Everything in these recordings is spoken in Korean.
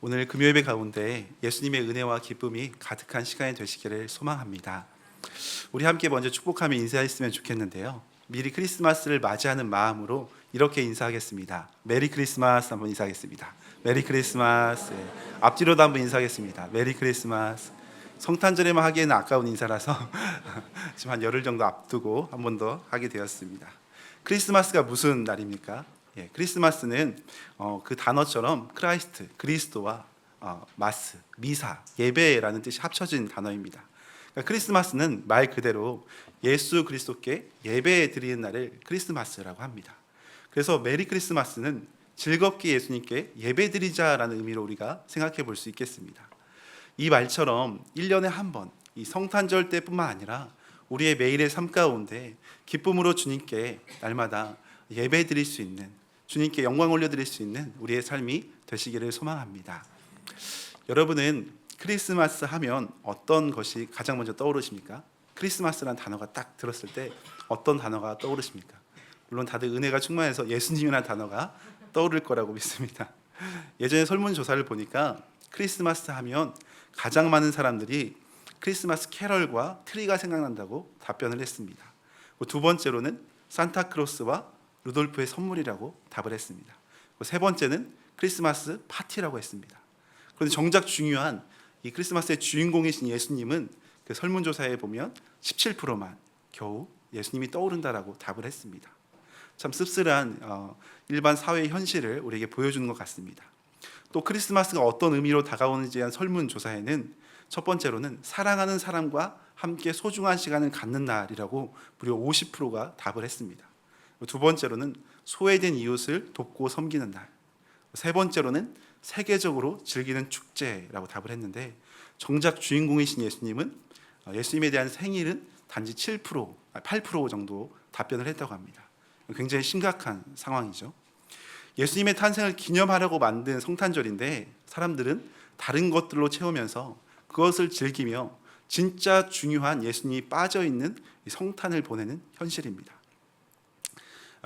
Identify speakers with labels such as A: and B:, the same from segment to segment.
A: 오늘 금요예배 가운데 예수님의 은혜와 기쁨이 가득한 시간이 되시기를 소망합니다. 우리 함께 먼저 축복하며 인사했으면 좋겠는데요. 미리 크리스마스를 맞이하는 마음으로 이렇게 인사하겠습니다. 메리 크리스마스 한번 인사하겠습니다. 메리 크리스마스. 앞뒤로도 한번 인사하겠습니다. 메리 크리스마스. 성탄절에만 하기에는 아까운 인사라서 지금 한 열흘 정도 앞두고 한 번 더 하게 되었습니다. 크리스마스가 무슨 날입니까? 크리스마스는 그 단어처럼 크라이스트, 그리스도와 마스, 미사, 예배라는 뜻이 합쳐진 단어입니다. 그러니까 크리스마스는 말 그대로 예수 그리스도께 예배 드리는 날을 크리스마스라고 합니다. 그래서 메리 크리스마스는 즐겁게 예수님께 예배 드리자라는 의미로 우리가 생각해 볼 수 있겠습니다. 이 말처럼 1년에 한 번, 이 성탄절 때뿐만 아니라 우리의 매일의 삶 가운데 기쁨으로 주님께 날마다 예배 드릴 수 있는, 주님께 영광 올려드릴 수 있는 우리의 삶이 되시기를 소망합니다. 여러분은 크리스마스 하면 어떤 것이 가장 먼저 떠오르십니까? 크리스마스라는 단어가 딱 들었을 때 어떤 단어가 떠오르십니까? 물론 다들 은혜가 충만해서 예수님이라는 단어가 떠오를 거라고 믿습니다. 예전에 설문조사를 보니까 크리스마스 하면 가장 많은 사람들이 크리스마스 캐럴과 트리가 생각난다고 답변을 했습니다. 두 번째로는 산타크로스와 루돌프의 선물이라고 답을 했습니다. 세 번째는 크리스마스 파티라고 했습니다. 그런데 정작 중요한 이 크리스마스의 주인공이신 예수님은 그 설문조사에 보면 17%만 겨우 예수님이 떠오른다라고 답을 했습니다. 참 씁쓸한 일반 사회의 현실을 우리에게 보여주는 것 같습니다. 또 크리스마스가 어떤 의미로 다가오는지에 대한 설문조사에는 첫 번째로는 사랑하는 사람과 함께 소중한 시간을 갖는 날이라고 무려 50%가 답을 했습니다. 두 번째로는 소외된 이웃을 돕고 섬기는 날, 세 번째로는 세계적으로 즐기는 축제라고 답을 했는데 정작 주인공이신 예수님은 예수님에 대한 생일은 단지 8% 정도 답변을 했다고 합니다. 굉장히 심각한 상황이죠. 예수님의 탄생을 기념하려고 만든 성탄절인데 사람들은 다른 것들로 채우면서 그것을 즐기며 진짜 중요한 예수님이 빠져있는 성탄을 보내는 현실입니다.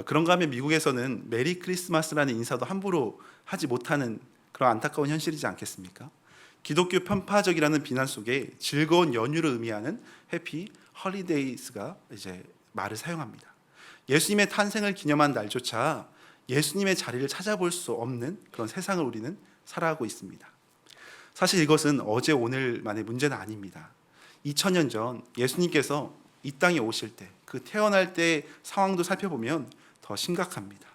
A: 그런가 하면 미국에서는 메리 크리스마스라는 인사도 함부로 하지 못하는 그런 안타까운 현실이지 않겠습니까? 기독교 편파적이라는 비난 속에 즐거운 연휴를 의미하는 해피 홀리데이스가 이제 말을 사용합니다. 예수님의 탄생을 기념한 날조차 예수님의 자리를 찾아볼 수 없는 그런 세상을 우리는 살아가고 있습니다. 사실 이것은 어제 오늘만의 문제는 아닙니다. 2000년 전 예수님께서 이 땅에 오실 때, 그 태어날 때 상황도 살펴보면 더 심각합니다.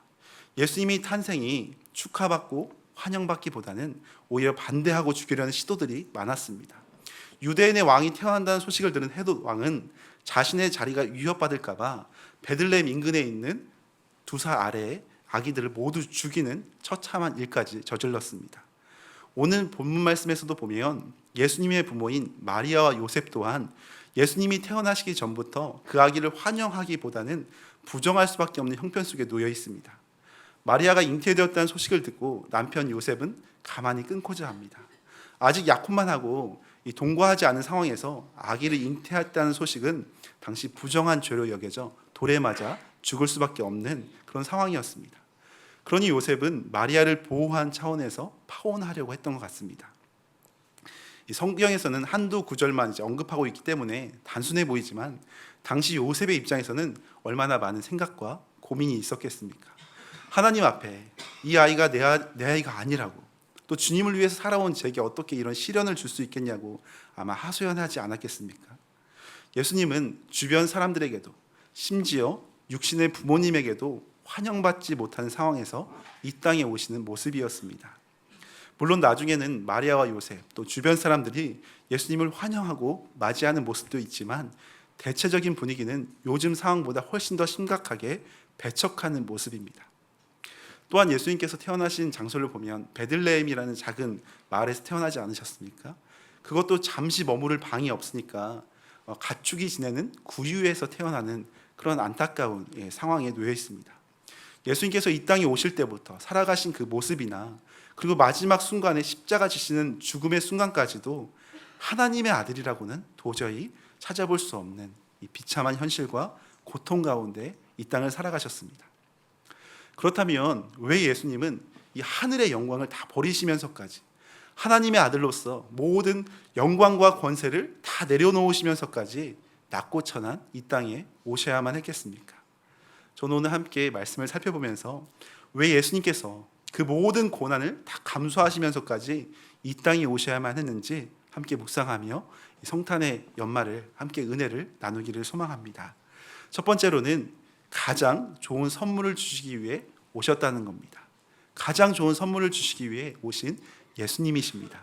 A: 예수님의 탄생이 축하받고 환영받기보다는 오히려 반대하고 죽이려는 시도들이 많았습니다. 유대인의 왕이 태어난다는 소식을 들은 헤롯 왕은 자신의 자리가 위협받을까 봐 베들레헴 인근에 있는 두사 아래에 아기들을 모두 죽이는 처참한 일까지 저질렀습니다. 오늘 본문 말씀에서도 보면 예수님의 부모인 마리아와 요셉 또한 예수님이 태어나시기 전부터 그 아기를 환영하기보다는 부정할 수밖에 없는 형편 속에 놓여 있습니다. 마리아가 잉태되었다는 소식을 듣고 남편 요셉은 가만히 끊고자 합니다. 아직 약혼만 하고 동거하지 않은 상황에서 아기를 잉태했다는 소식은 당시 부정한 죄로 여겨져 돌에 맞아 죽을 수밖에 없는 그런 상황이었습니다. 그러니 요셉은 마리아를 보호한 차원에서 파혼하려고 했던 것 같습니다. 이 성경에서는 한두 구절만 이제 언급하고 있기 때문에 단순해 보이지만 당시 요셉의 입장에서는 얼마나 많은 생각과 고민이 있었겠습니까? 하나님 앞에 이 아이가 내 아이가 아니라고, 또 주님을 위해서 살아온 제게 어떻게 이런 시련을 줄 수 있겠냐고 아마 하소연하지 않았겠습니까? 예수님은 주변 사람들에게도 심지어 육신의 부모님에게도 환영받지 못하는 상황에서 이 땅에 오시는 모습이었습니다. 물론 나중에는 마리아와 요셉 또 주변 사람들이 예수님을 환영하고 맞이하는 모습도 있지만 대체적인 분위기는 요즘 상황보다 훨씬 더 심각하게 배척하는 모습입니다. 또한 예수님께서 태어나신 장소를 보면 베들레헴이라는 작은 마을에서 태어나지 않으셨습니까? 그것도 잠시 머무를 방이 없으니까 가축이 지내는 구유에서 태어나는 그런 안타까운 상황에 놓여 있습니다. 예수님께서 이 땅에 오실 때부터 살아가신 그 모습이나 그리고 마지막 순간에 십자가 지시는 죽음의 순간까지도 하나님의 아들이라고는 도저히 찾아볼 수 없는 이 비참한 현실과 고통 가운데 이 땅을 살아가셨습니다. 그렇다면 왜 예수님은 이 하늘의 영광을 다 버리시면서까지 하나님의 아들로서 모든 영광과 권세를 다 내려놓으시면서까지 낮고 천한 이 땅에 오셔야만 했겠습니까? 저는 오늘 함께 말씀을 살펴보면서 왜 예수님께서 그 모든 고난을 다 감수하시면서까지 이 땅에 오셔야만 했는지 함께 묵상하며 성탄의 연말을 함께 은혜를 나누기를 소망합니다. 첫 번째로는 가장 좋은 선물을 주시기 위해 오셨다는 겁니다. 가장 좋은 선물을 주시기 위해 오신 예수님이십니다.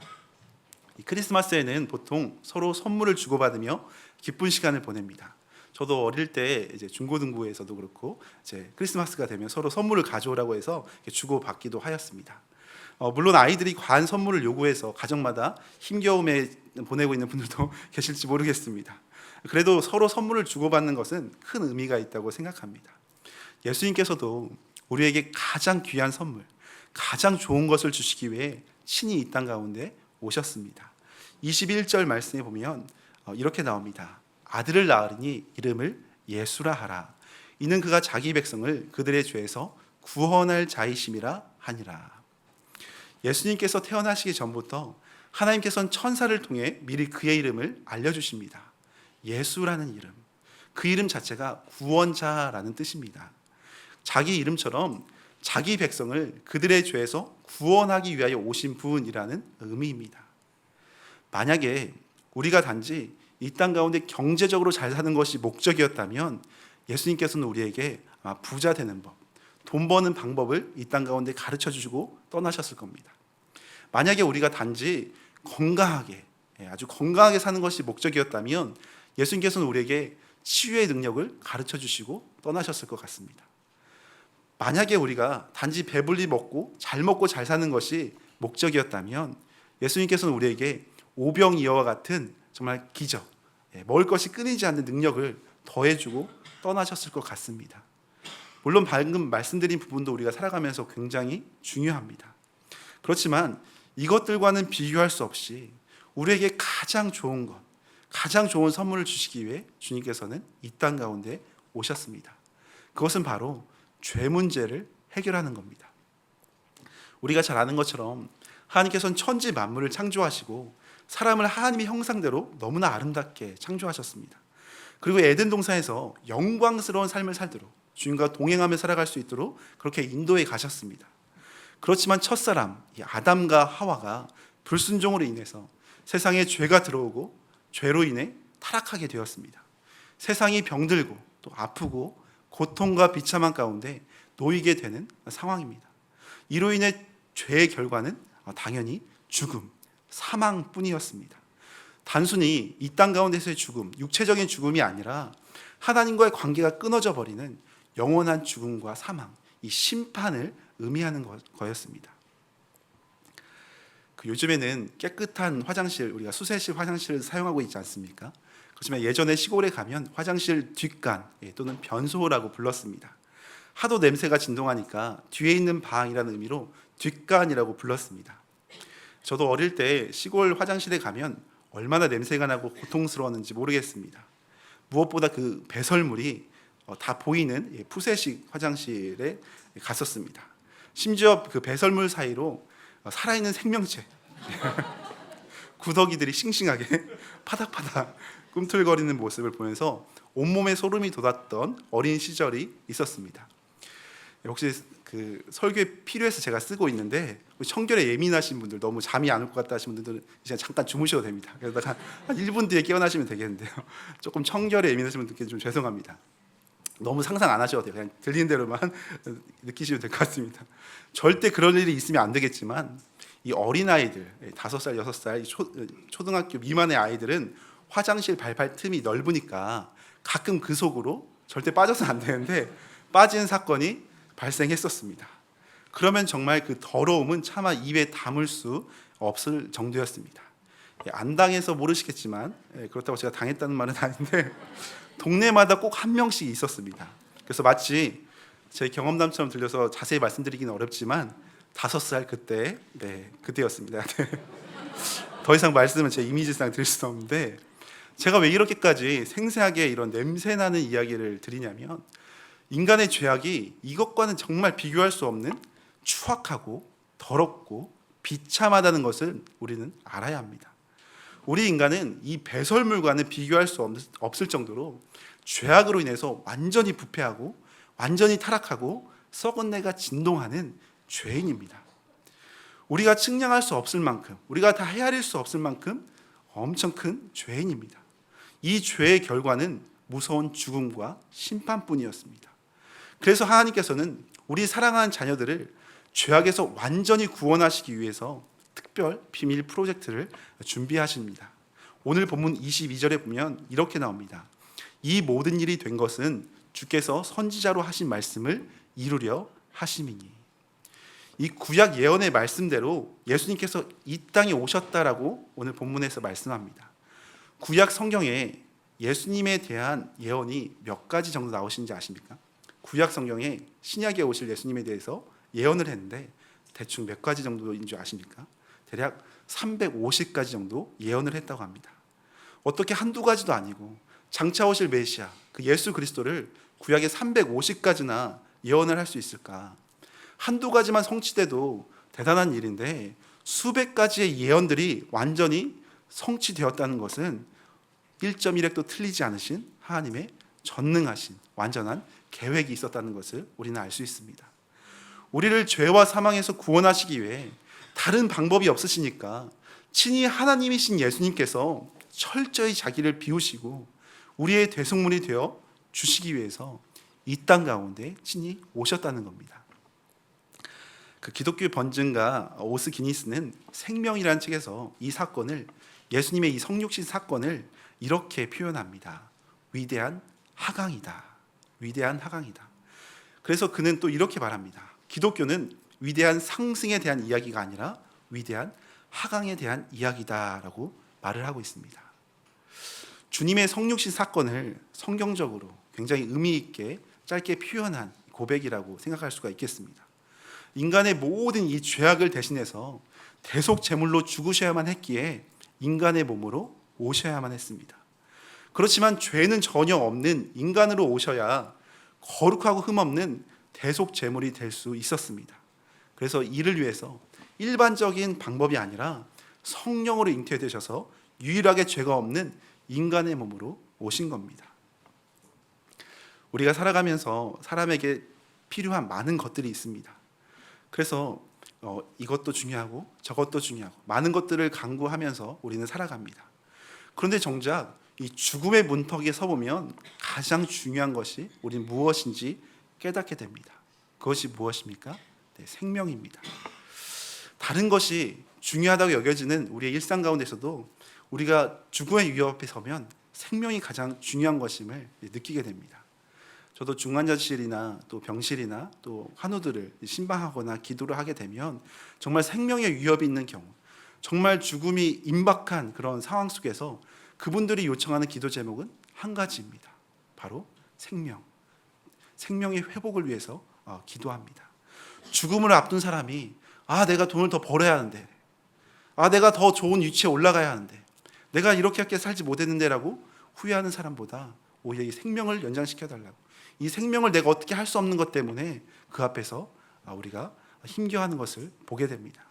A: 이 크리스마스에는 보통 서로 선물을 주고받으며 기쁜 시간을 보냅니다. 저도 어릴 때 이제 중고등부에서도 그렇고 이제 크리스마스가 되면 서로 선물을 가져오라고 해서 주고받기도 하였습니다. 물론 아이들이 과한 선물을 요구해서 가정마다 힘겨움에 보내고 있는 분들도 계실지 모르겠습니다. 그래도 서로 선물을 주고받는 것은 큰 의미가 있다고 생각합니다. 예수님께서도 우리에게 가장 귀한 선물, 가장 좋은 것을 주시기 위해 친히 이 땅 가운데 오셨습니다. 21절 말씀에 보면 이렇게 나옵니다. 아들을 낳으리니 이름을 예수라 하라. 이는 그가 자기 백성을 그들의 죄에서 구원할 자이심이라 하니라. 예수님께서 태어나시기 전부터 하나님께서는 천사를 통해 미리 그의 이름을 알려주십니다. 예수라는 이름, 그 이름 자체가 구원자라는 뜻입니다. 자기 이름처럼 자기 백성을 그들의 죄에서 구원하기 위하여 오신 분이라는 의미입니다. 만약에 우리가 단지 이 땅 가운데 경제적으로 잘 사는 것이 목적이었다면 예수님께서는 우리에게 아마 부자 되는 법, 돈 버는 방법을 이 땅 가운데 가르쳐 주시고 떠나셨을 겁니다. 만약에 우리가 단지 건강하게, 아주 건강하게 사는 것이 목적이었다면 예수님께서는 우리에게 치유의 능력을 가르쳐 주시고 떠나셨을 것 같습니다. 만약에 우리가 단지 배불리 먹고 잘 사는 것이 목적이었다면 예수님께서는 우리에게 오병이어와 같은 정말 기적, 먹을 것이 끊이지 않는 능력을 더해주고 떠나셨을 것 같습니다. 물론 방금 말씀드린 부분도 우리가 살아가면서 굉장히 중요합니다. 그렇지만 이것들과는 비교할 수 없이 우리에게 가장 좋은 것, 가장 좋은 선물을 주시기 위해 주님께서는 이 땅 가운데 오셨습니다. 그것은 바로 죄 문제를 해결하는 겁니다. 우리가 잘 아는 것처럼 하나님께서는 천지 만물을 창조하시고 사람을 하나님의 형상대로 너무나 아름답게 창조하셨습니다. 그리고 에덴 동산에서 영광스러운 삶을 살도록 주님과 동행하며 살아갈 수 있도록 그렇게 인도해 가셨습니다. 그렇지만 첫사람 아담과 하와가 불순종으로 인해서 세상에 죄가 들어오고 죄로 인해 타락하게 되었습니다. 세상이 병들고 또 아프고 고통과 비참한 가운데 놓이게 되는 상황입니다. 이로 인해 죄의 결과는 당연히 죽음, 사망뿐이었습니다. 단순히 이 땅 가운데서의 죽음, 육체적인 죽음이 아니라 하나님과의 관계가 끊어져 버리는 영원한 죽음과 사망, 이 심판을 의미하는 거였습니다. 요즘에는 깨끗한 화장실, 우리가 수세식 화장실을 사용하고 있지 않습니까? 그렇지만 예전에 시골에 가면 화장실 뒷간 또는 변소라고 불렀습니다. 하도 냄새가 진동하니까 뒤에 있는 방이라는 의미로 뒷간이라고 불렀습니다. 저도 어릴 때 시골 화장실에 가면 얼마나 냄새가 나고 고통스러웠는지 모르겠습니다. 무엇보다 그 배설물이 다 보이는 푸세식 화장실에 갔었습니다. 심지어 그 배설물 사이로 살아있는 생명체 구더기들이 싱싱하게 파닥파닥 꿈틀거리는 모습을 보면서 온몸에 소름이 돋았던 어린 시절이 있었습니다. 혹시 그 설교에 필요해서 제가 쓰고 있는데 청결에 예민하신 분들, 너무 잠이 안 올 것 같다 하시는 분들은 이제 잠깐 주무셔도 됩니다. 그러다가 한 1분 뒤에 깨어나시면 되겠는데요. 조금 청결에 예민하신 분들께 좀 죄송합니다. 너무 상상 안 하셔도 돼요. 그냥 들리는 대로만 느끼시면 될 것 같습니다. 절대 그런 일이 있으면 안 되겠지만 이 어린아이들, 5살, 6살, 초등학교 미만의 아이들은 화장실 발판 틈이 넓으니까 가끔 그 속으로 절대 빠져서는 안 되는데 빠지는 사건이 발생했었습니다. 그러면 정말 그 더러움은 차마 입에 담을 수 없을 정도였습니다. 안 당해서 모르시겠지만 그렇다고 제가 당했다는 말은 아닌데 동네마다 꼭 한 명씩 있었습니다. 그래서 마치 제 경험담처럼 들려서 자세히 말씀드리기는 어렵지만 5살 그때, 그때였습니다. 더 이상 말씀은 제 이미지상 드릴 수는 없는데 제가 왜 이렇게까지 생생하게 이런 냄새나는 이야기를 드리냐면 인간의 죄악이 이것과는 정말 비교할 수 없는 추악하고 더럽고 비참하다는 것을 우리는 알아야 합니다. 우리 인간은 이 배설물과는 비교할 수 없을 정도로 죄악으로 인해서 완전히 부패하고 완전히 타락하고 썩은 내가 진동하는 죄인입니다. 우리가 측량할 수 없을 만큼, 우리가 다 헤아릴 수 없을 만큼 엄청 큰 죄인입니다. 이 죄의 결과는 무서운 죽음과 심판뿐이었습니다. 그래서 하나님께서는 우리 사랑하는 자녀들을 죄악에서 완전히 구원하시기 위해서 특별 비밀 프로젝트를 준비하십니다. 오늘 본문 22절에 보면 이렇게 나옵니다. 이 모든 일이 된 것은 주께서 선지자로 하신 말씀을 이루려 하심이니. 이 구약 예언의 말씀대로 예수님께서 이 땅에 오셨다라고 오늘 본문에서 말씀합니다. 구약 성경에 예수님에 대한 예언이 몇 가지 정도 나오시는지 아십니까? 구약 성경에 신약에 오실 예수님에 대해서 예언을 했는데 대충 몇 가지 정도인 줄 아십니까? 대략 350가지 정도 예언을 했다고 합니다. 어떻게 한두 가지도 아니고 장차 오실 메시아, 그 예수 그리스도를 구약에 350가지나 예언을 할 수 있을까? 한두 가지만 성취돼도 대단한 일인데 수백 가지의 예언들이 완전히 성취되었다는 것은 1.1획도 틀리지 않으신 하나님의 전능하신 완전한 계획이 있었다는 것을 우리는 알 수 있습니다. 우리를 죄와 사망에서 구원하시기 위해 다른 방법이 없으시니까 친히 하나님이신 예수님께서 철저히 자기를 비우시고 우리의 대속물이 되어 주시기 위해서 이 땅 가운데 친히 오셨다는 겁니다. 그 기독교 번증가 오스 기니스는 생명이라는 책에서 이 사건을, 예수님의 이 성육신 사건을 이렇게 표현합니다. 위대한 하강이다. 위대한 하강이다. 그래서 그는 또 이렇게 말합니다. 기독교는 위대한 상승에 대한 이야기가 아니라 위대한 하강에 대한 이야기다라고 말을 하고 있습니다. 주님의 성육신 사건을 성경적으로 굉장히 의미 있게 짧게 표현한 고백이라고 생각할 수가 있겠습니다. 인간의 모든 이 죄악을 대신해서 대속 제물로 죽으셔야만 했기에 인간의 몸으로 오셔야만 했습니다. 그렇지만 죄는 전혀 없는 인간으로 오셔야 거룩하고 흠없는 대속 제물이 될 수 있었습니다. 그래서 이를 위해서 일반적인 방법이 아니라 성령으로 잉태되셔서 유일하게 죄가 없는 인간의 몸으로 오신 겁니다. 우리가 살아가면서 사람에게 필요한 많은 것들이 있습니다. 그래서 이것도 중요하고 저것도 중요하고 많은 것들을 강구하면서 우리는 살아갑니다. 그런데 정작 이 죽음의 문턱에 서보면 가장 중요한 것이 우리는 무엇인지 깨닫게 됩니다. 그것이 무엇입니까? 네, 생명입니다. 다른 것이 중요하다고 여겨지는 우리의 일상 가운데서도 우리가 죽음의 위협 앞에 서면 생명이 가장 중요한 것임을 느끼게 됩니다. 저도 중환자실이나 또 병실이나 또 환우들을 신방하거나 기도를 하게 되면 정말 생명의 위협이 있는 경우, 정말 죽음이 임박한 그런 상황 속에서 그분들이 요청하는 기도 제목은 한 가지입니다. 바로 생명. 생명의 회복을 위해서 기도합니다. 죽음을 앞둔 사람이 내가 돈을 더 벌어야 하는데, 내가 더 좋은 위치에 올라가야 하는데, 내가 이렇게 살지 못했는데라고 후회하는 사람보다 오히려 이 생명을 연장시켜달라고, 이 생명을 내가 어떻게 할 수 없는 것 때문에 그 앞에서 우리가 힘겨워하는 것을 보게 됩니다.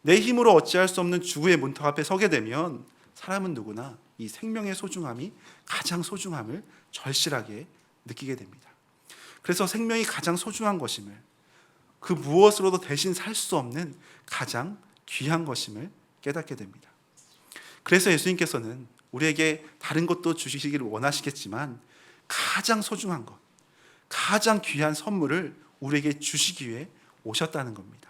A: 내 힘으로 어찌할 수 없는 죽음의 문턱 앞에 서게 되면 사람은 누구나 이 생명의 소중함이 가장 소중함을 절실하게 느끼게 됩니다. 그래서 생명이 가장 소중한 것임을, 그 무엇으로도 대신 살 수 없는 가장 귀한 것임을 깨닫게 됩니다. 그래서 예수님께서는 우리에게 다른 것도 주시기를 원하시겠지만 가장 소중한 것, 가장 귀한 선물을 우리에게 주시기 위해 오셨다는 겁니다.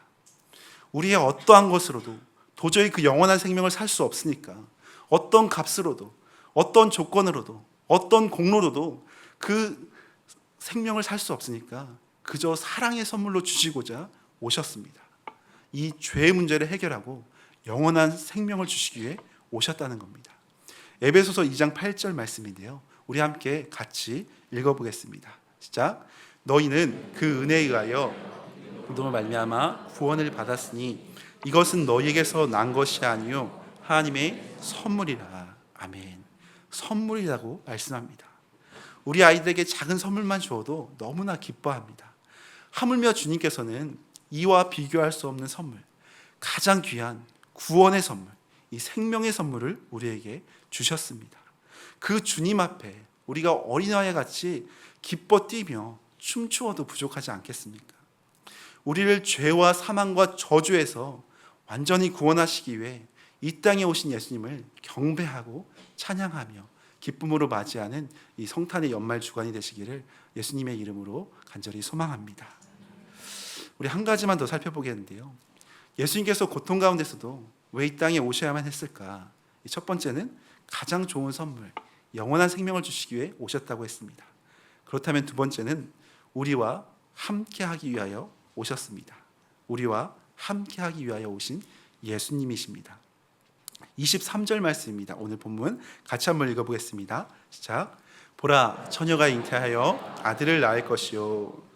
A: 우리의 어떠한 것으로도 도저히 그 영원한 생명을 살 수 없으니까 어떤 값으로도, 어떤 조건으로도, 어떤 공로로도 그 생명을 살 수 없으니까 그저 사랑의 선물로 주시고자 오셨습니다. 이 죄의 문제를 해결하고 영원한 생명을 주시기 위해 오셨다는 겁니다. 에베소서 2장 8절 말씀인데요, 우리 함께 같이 읽어보겠습니다. 시작. 너희는 그 은혜에 의하여 믿음으로 말미암아 구원을 받았으니 이것은 너희에게서 난 것이 아니요 하나님의 선물이라. 아멘. 선물이라고 말씀합니다. 우리 아이들에게 작은 선물만 주어도 너무나 기뻐합니다. 하물며 주님께서는 이와 비교할 수 없는 선물, 가장 귀한 구원의 선물, 이 생명의 선물을 우리에게 주셨습니다. 그 주님 앞에 우리가 어린아이 같이 기뻐 뛰며 춤추어도 부족하지 않겠습니까? 우리를 죄와 사망과 저주에서 완전히 구원하시기 위해 이 땅에 오신 예수님을 경배하고 찬양하며 기쁨으로 맞이하는 이 성탄의 연말 주간이 되시기를 예수님의 이름으로 간절히 소망합니다. 우리 한 가지만 더 살펴보겠는데요. 예수님께서 고통 가운데서도 왜 이 땅에 오셔야만 했을까? 첫 번째는 가장 좋은 선물, 영원한 생명을 주시기 위해 오셨다고 했습니다. 그렇다면 두 번째는 우리와 함께하기 위하여 오셨습니다. 우리와 함께하기 위하여 오신 예수님이십니다. 23절 말씀입니다. 오늘 본문 같이 한번 읽어보겠습니다. 시작. 보라, 처녀가 잉태하여 아들을 낳을 것이요.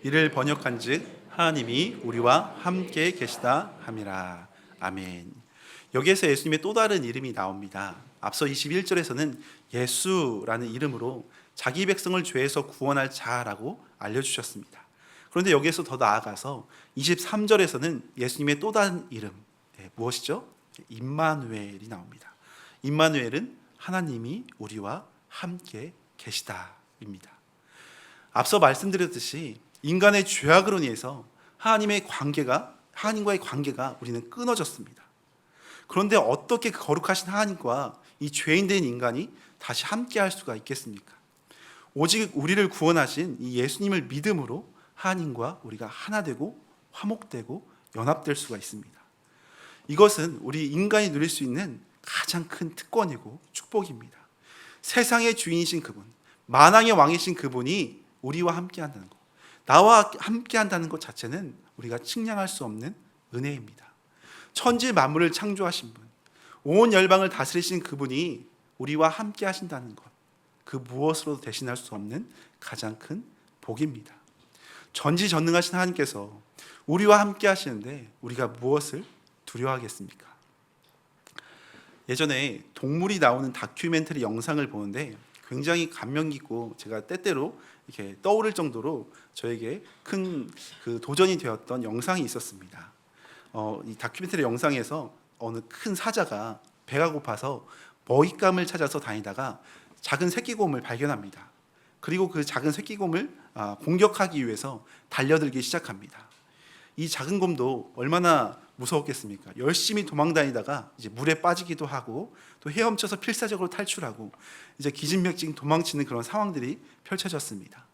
A: 이를 번역한즉 하나님이 우리와 함께 계시다 함이라. 아멘. 여기에서 예수님의 또 다른 이름이 나옵니다. 앞서 21절에서는 예수라는 이름으로 자기 백성을 죄에서 구원할 자라고 알려주셨습니다. 그런데 여기에서 더 나아가서 23절에서는 예수님의 또 다른 이름, 무엇이죠? 임마누엘이 나옵니다. 임마누엘은 하나님이 우리와 함께 계시다입니다. 앞서 말씀드렸듯이 인간의 죄악으로 인해서 하나님과의 관계가 우리는 끊어졌습니다. 그런데 어떻게 그 거룩하신 하나님과 이 죄인된 인간이 다시 함께할 수가 있겠습니까? 오직 우리를 구원하신 이 예수님을 믿음으로 하나님과 우리가 하나 되고 화목되고 연합될 수가 있습니다. 이것은 우리 인간이 누릴 수 있는 가장 큰 특권이고 축복입니다. 세상의 주인이신 그분, 만왕의 왕이신 그분이 우리와 함께한다는 것, 나와 함께한다는 것 자체는 우리가 측량할 수 없는 은혜입니다. 천지 만물을 창조하신 분, 온 열방을 다스리신 그분이 우리와 함께 하신다는 것, 그 무엇으로도 대신할 수 없는 가장 큰 복입니다. 전지전능하신 하나님께서 우리와 함께 하시는데 우리가 무엇을 두려워하겠습니까? 예전에 동물이 나오는 다큐멘터리 영상을 보는데 굉장히 감명 깊고 제가 때때로 이렇게 떠오를 정도로 저에게 큰 그 도전이 되었던 영상이 있었습니다. 이 다큐멘터리 영상에서 어느 큰 사자가 배가 고파서 먹잇감을 찾아서 다니다가 작은 새끼곰을 발견합니다. 그리고 그 작은 새끼곰을 공격하기 위해서 달려들기 시작합니다. 이 작은 곰도 얼마나 무서웠겠습니까? 열심히 도망다니다가 이제 물에 빠지기도 하고 또 헤엄쳐서 필사적으로 탈출하고 이제 기진맥진 도망치는 그런 상황들이 펼쳐졌습니다.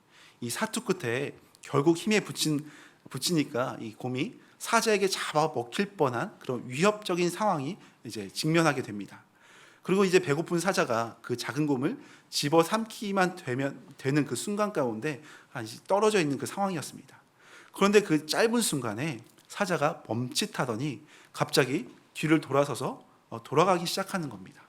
A: 이 사투 끝에 결국 힘에 붙이니까 이 곰이 사자에게 잡아 먹힐 뻔한 그런 위협적인 상황이 이제 직면하게 됩니다. 그리고 이제 배고픈 사자가 그 작은 곰을 집어 삼키기만 되는 그 순간 가운데 떨어져 있는 그 상황이었습니다. 그런데 그 짧은 순간에 사자가 멈칫하더니 갑자기 뒤를 돌아서서 돌아가기 시작하는 겁니다.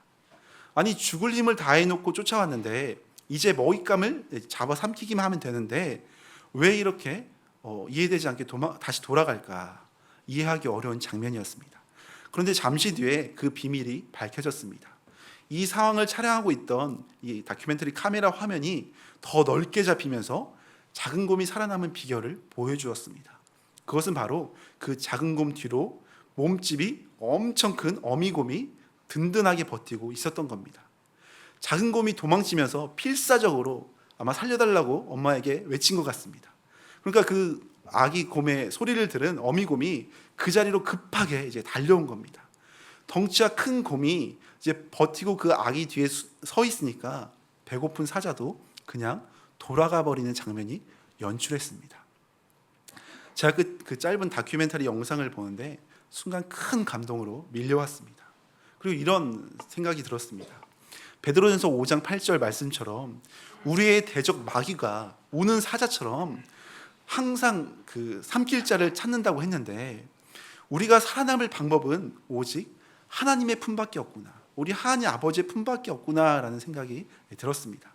A: 아니 죽을 힘을 다해놓고 쫓아왔는데 이제 먹잇감을 잡아 삼키기만 하면 되는데 왜 이렇게 이해되지 않게 다시 돌아갈까? 이해하기 어려운 장면이었습니다. 그런데 잠시 뒤에 그 비밀이 밝혀졌습니다. 이 상황을 촬영하고 있던 이 다큐멘터리 카메라 화면이 더 넓게 잡히면서 작은 곰이 살아남은 비결을 보여주었습니다. 그것은 바로 그 작은 곰 뒤로 몸집이 엄청 큰 어미곰이 든든하게 버티고 있었던 겁니다. 작은 곰이 도망치면서 필사적으로 아마 살려달라고 엄마에게 외친 것 같습니다. 그러니까 그 아기 곰의 소리를 들은 어미곰이 그 자리로 급하게 이제 달려온 겁니다. 덩치가 큰 곰이 이제 버티고 그 아기 뒤에 서 있으니까 배고픈 사자도 그냥 돌아가 버리는 장면이 연출했습니다. 제가 그 짧은 다큐멘터리 영상을 보는데 순간 큰 감동으로 밀려왔습니다. 그리고 이런 생각이 들었습니다. 베드로전서 5장 8절 말씀처럼 우리의 대적 마귀가 우는 사자처럼 항상 그 삼킬 자를 찾는다고 했는데 우리가 살아남을 방법은 오직 하나님의 품밖에 없구나. 우리 하나님 아버지의 품밖에 없구나라는 생각이 들었습니다.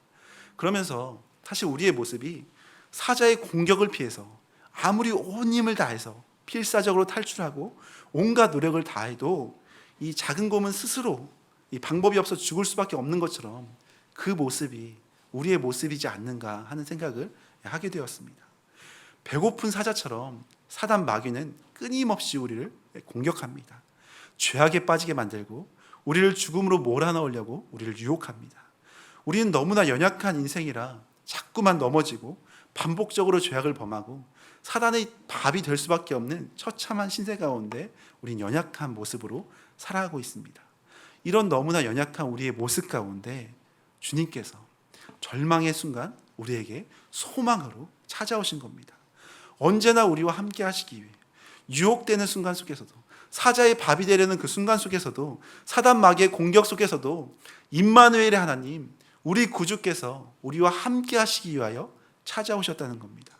A: 그러면서 사실 우리의 모습이 사자의 공격을 피해서 아무리 온 힘을 다해서 필사적으로 탈출하고 온갖 노력을 다해도 이 작은 곰은 스스로 이 방법이 없어 죽을 수밖에 없는 것처럼 그 모습이 우리의 모습이지 않는가 하는 생각을 하게 되었습니다. 배고픈 사자처럼 사단 마귀는 끊임없이 우리를 공격합니다. 죄악에 빠지게 만들고 우리를 죽음으로 몰아넣으려고 우리를 유혹합니다. 우리는 너무나 연약한 인생이라 자꾸만 넘어지고 반복적으로 죄악을 범하고 사단의 밥이 될 수밖에 없는 처참한 신세 가운데 우린 연약한 모습으로 살아가고 있습니다. 이런 너무나 연약한 우리의 모습 가운데 주님께서 절망의 순간 우리에게 소망으로 찾아오신 겁니다. 언제나 우리와 함께 하시기 위해 유혹되는 순간 속에서도, 사자의 밥이 되려는 그 순간 속에서도, 사단 마귀의 공격 속에서도 임마누엘의 하나님, 우리 구주께서 우리와 함께 하시기 위하여 찾아오셨다는 겁니다.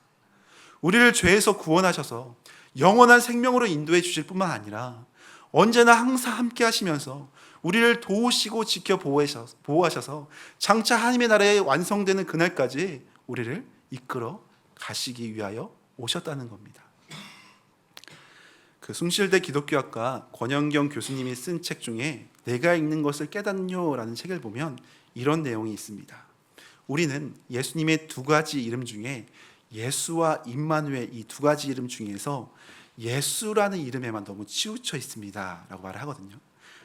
A: 우리를 죄에서 구원하셔서 영원한 생명으로 인도해 주실 뿐만 아니라 언제나 항상 함께 하시면서 우리를 도우시고 지켜 보호하셔서 장차 하나님의 나라에 완성되는 그날까지 우리를 이끌어 가시기 위하여 오셨다는 겁니다. 그 숭실대 기독교학과 권영경 교수님이 쓴 책 중에 내가 읽는 것을 깨닫뇨라는 책을 보면 이런 내용이 있습니다. 우리는 예수님의 두 가지 이름 중에 예수와 임마누엘, 이 두 가지 이름 중에서 예수라는 이름에만 너무 치우쳐 있습니다 라고 말을 하거든요.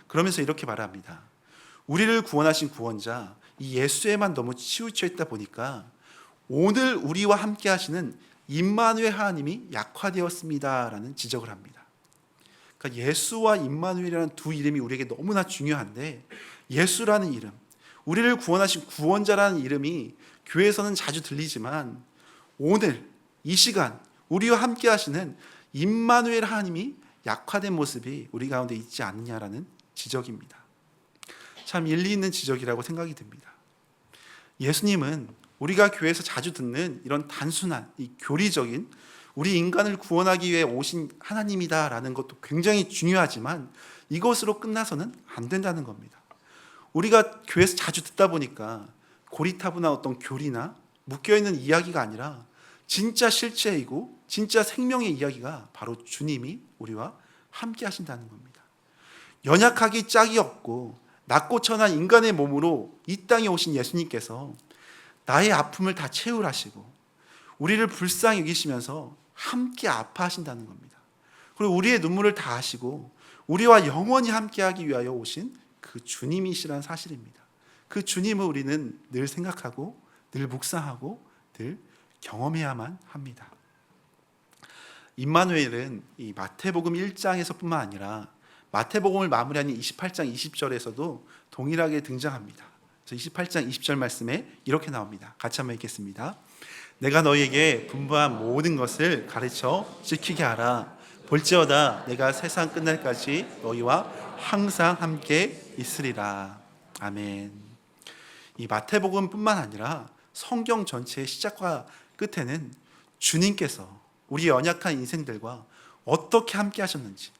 A: 그러면서 이렇게 말합니다. 우리를 구원하신 구원자 이 예수에만 너무 치우쳐 있다 보니까 오늘 우리와 함께 하시는 임마누엘 하나님이 약화되었습니다 라는 지적을 합니다. 그러니까 예수와 임마누엘이라는 두 이름이 우리에게 너무나 중요한데, 예수라는 이름, 우리를 구원하신 구원자라는 이름이 교회에서는 자주 들리지만 오늘 이 시간 우리와 함께 하시는 임마누엘 하나님이 약화된 모습이 우리 가운데 있지 않느냐라는 지적입니다. 참 일리 있는 지적이라고 생각이 듭니다. 예수님은 우리가 교회에서 자주 듣는 이런 단순한 이 교리적인 우리 인간을 구원하기 위해 오신 하나님이다라는 것도 굉장히 중요하지만 이것으로 끝나서는 안 된다는 겁니다. 우리가 교회에서 자주 듣다 보니까 고리타분한 어떤 교리나 묶여있는 이야기가 아니라 진짜 실체이고 진짜 생명의 이야기가 바로 주님이 우리와 함께 하신다는 겁니다. 연약하기 짝이 없고 낮고 천한 인간의 몸으로 이 땅에 오신 예수님께서 나의 아픔을 다 채울하시고 우리를 불쌍히 여기시면서 함께 아파하신다는 겁니다. 그리고 우리의 눈물을 다 아시고 우리와 영원히 함께하기 위하여 오신 그 주님이시라는 사실입니다. 그 주님을 우리는 늘 생각하고 늘 묵상하고 늘 경험해야만 합니다. 임마누엘은 이 마태복음 1장에서뿐만 아니라 마태복음을 마무리하는 28장 20절에서도 동일하게 등장합니다. 그래서 28장 20절 말씀에 이렇게 나옵니다. 같이 한번 읽겠습니다. 내가 너희에게 분부한 모든 것을 가르쳐 지키게 하라. 볼지어다 내가 세상 끝날까지 너희와 항상 함께 있으리라. 아멘. 이 마태복음뿐만 아니라 성경 전체의 시작과 끝에는 주님께서 우리 연약한 인생들과 어떻게 함께 하셨는지,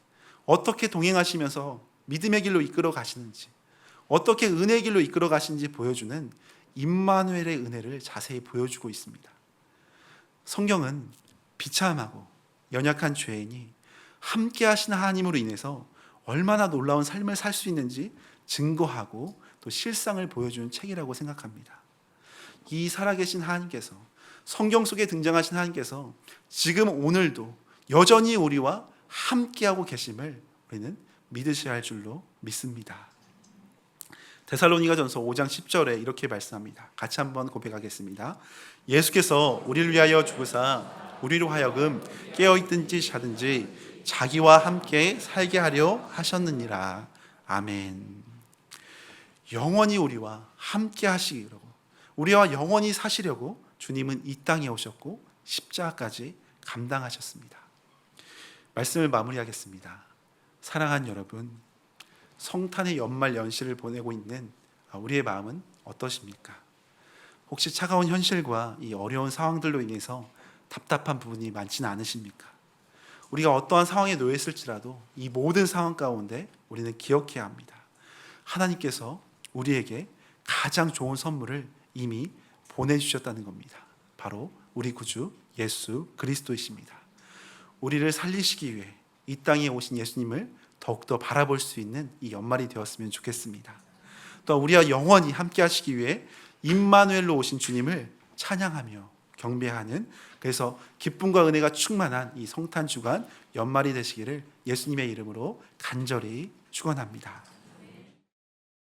A: 어떻게 동행하시면서 믿음의 길로 이끌어 가시는지, 어떻게 은혜의 길로 이끌어 가시는지 보여주는 임마누엘의 은혜를 자세히 보여주고 있습니다. 성경은 비참하고 연약한 죄인이 함께 하시는 하나님으로 인해서 얼마나 놀라운 삶을 살 수 있는지 증거하고 또 실상을 보여주는 책이라고 생각합니다. 이 살아계신 하나님께서, 성경 속에 등장하신 하나님께서 지금 오늘도 여전히 우리와 함께하고 계심을 우리는 믿으셔야 할 줄로 믿습니다. 데살로니가전서 5장 10절에 이렇게 말씀합니다. 같이 한번 고백하겠습니다. 예수께서 우리를 위하여 죽으사 우리로 하여금 깨어있든지 자든지 자기와 함께 살게 하려 하셨느니라. 아멘. 영원히 우리와 함께 하시기로, 우리와 영원히 사시려고 주님은 이 땅에 오셨고 십자가까지 감당하셨습니다. 말씀을 마무리하겠습니다. 사랑하는 여러분, 성탄의 연말 연시를 보내고 있는 우리의 마음은 어떠십니까? 혹시 차가운 현실과 이 어려운 상황들로 인해서 답답한 부분이 많지는 않으십니까? 우리가 어떠한 상황에 놓여 있을지라도 이 모든 상황 가운데 우리는 기억해야 합니다. 하나님께서 우리에게 가장 좋은 선물을 이미 보내주셨다는 겁니다. 바로 우리 구주 예수 그리스도이십니다. 우리를 살리시기 위해 이 땅에 오신 예수님을 더욱더 바라볼 수 있는 이 연말이 되었으면 좋겠습니다. 또 우리와 영원히 함께 하시기 위해 임마누엘로 오신 주님을 찬양하며 경배하는, 그래서 기쁨과 은혜가 충만한 이 성탄 주간 연말이 되시기를 예수님의 이름으로 간절히 축원합니다.